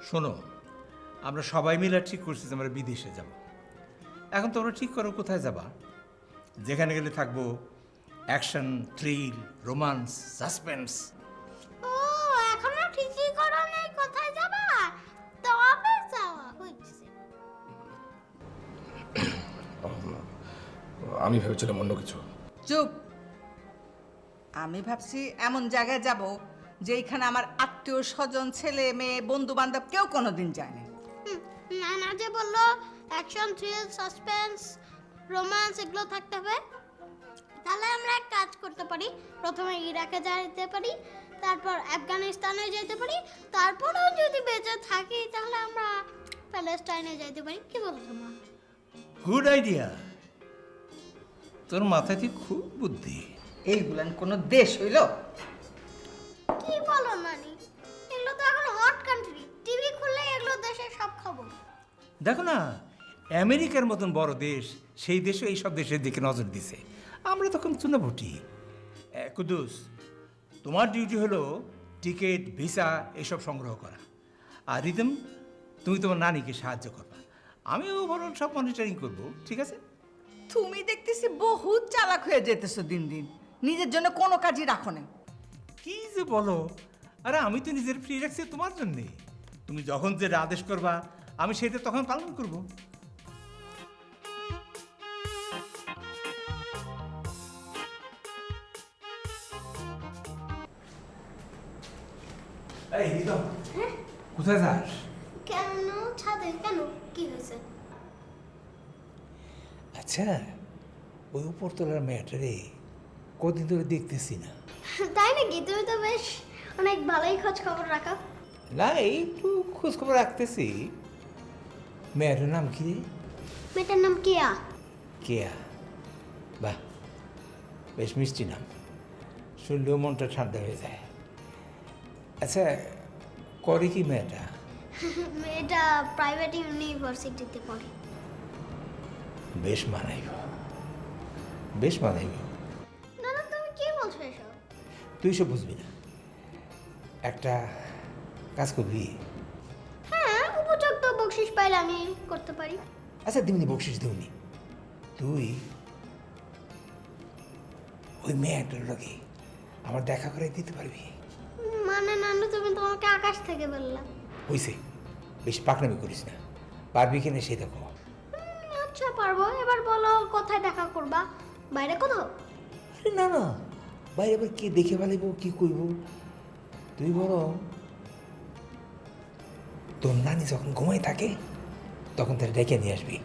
শোনো, আমরা সবাই মিলে ঠিক করছি যে আমরা বিদেশে যাব। এখন তোমরা ঠিক করো কোথায় যাবা। যেখানে গেলে থাকবো অ্যাকশন, থ্রিল, রোমান্স, সাসপেন্স। ও এখনো ঠিকই করো নাই কোথায় যাবা? তবে যাওয়া হইছে। আমি ভেবেছিলাম অন্য কিছু। চুপ। আমি ভাবছি এমন জায়গায় যাব যেখানে আমার আত্মীয় স্বজন, ছেলে মেয়ে, বন্ধু বান্ধব কেউ কোনোদিন যায় না। নানা যে বললো অ্যাকশন, থ্রিল, সাসপেন্স, রোম্যান্স এগুলো থাকতে হবে। তাহলে আমরা এক কাজ করতে পারি, প্রথমে ইরাকে যেতে পারি, তারপর আফগানিস্তানে যেতে পারি, তারপরেও যদি বেঁচে থাকি তাহলে আমরা প্যালেস্টাইনে যেতে পারি। কি বলো তোমার? Good idea. তোর মাথায় খুব বুদ্ধি। এইগুলান কোনো দেশ হইল? কি বলো নানি, এগুলো তো এখন হট কান্ট্রি, টিভি খুললে এগুলো দেশের সব খবর। দেখো না, আমেরিকার মতন বড় দেশ, সেই দেশও এই সব দেশের দিকে নজর দিছে। আমরা তখন চুনাভুটি। কুদুস, তোমার ডিউটি হলো টিকিট, ভিসা এসব সংগ্রহ করা। আর রিদম, তুমি তোমার নানিকে সাহায্য করবা। আমি ওভারঅল সব মনিটরিং করব, ঠিক আছে? তুমি দেখতেছি বহুত চালাক হয়ে যেতেছো দিন দিন, নিজের জন্য কোনো কাজই রাখো না। কি যে বলো, আরে আমি তো নিজের ফ্রি রাখছি তোমার জন্যে। তুমি যখন যেটা আদেশ করবা আমি সেটা তখন পালন করব। এই রিদম, কোথায় যাস? কেন ছাদে? কেন, কি হয়েছে? আচ্ছা, ওই উপরতলার মেয়েটারে কদিন ধরে দেখতেছি না। তাই নাকি? তুমি তো বেশ অনেক ভালোই খোঁজ খবর রাখো। না, একটু খোঁজ খবর রাখতেছি। মেয়েটার নাম কি রে? মেয়েটার নাম কেয়া। কেয়া? বাহ, বেশ মিষ্টি নাম, শুনলেও মনটা ঠান্ডা হয়ে যায়। আচ্ছা, করে কি মেয়েটা? মেয়েটা প্রাইভেট ইউনিভার্সিটিতে পড়ে। বেশ মানাইব, বেশ মানাইব। না না, তুমি কি বলছো এসব? তুই সব বুঝবি না। একটা কাজ করবি? হ্যাঁ, উপযুক্ত বকশিস পাইলে আমি করতে পারি। আচ্ছা, দিমনি বকশিস দিমনি। তুই ওই মেয়েটার লগে আমার দেখা করে দিতে পারবি? মানে নানু, তুমি তো আমাকে আকাশ থেকে বললা। হইছে, বেশ পাকনামি করিস না। পারবি কিনা সেই দেখো। আচ্ছা পারবো। এবার বলো কোথায় দেখা করবা? বাইরে কোথাও? আরে না না, বাইরে আবার কে দেখে ফেলাইব, কি করব? তুই বরং তোর নানি যখন ঘুমাই থাকে তখন তার ডেকে নিয়ে আসবি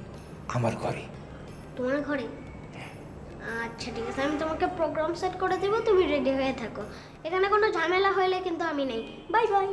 আমার ঘরে। তোমার ঘরে? আচ্ছা ঠিক আছে, আমি তোমাকে প্রোগ্রাম সেট করে দেবো, তুমি রেডি হয়ে থাকো। এখানে কোনো ঝামেলা হলে কিন্তু আমি নেই। Bye bye.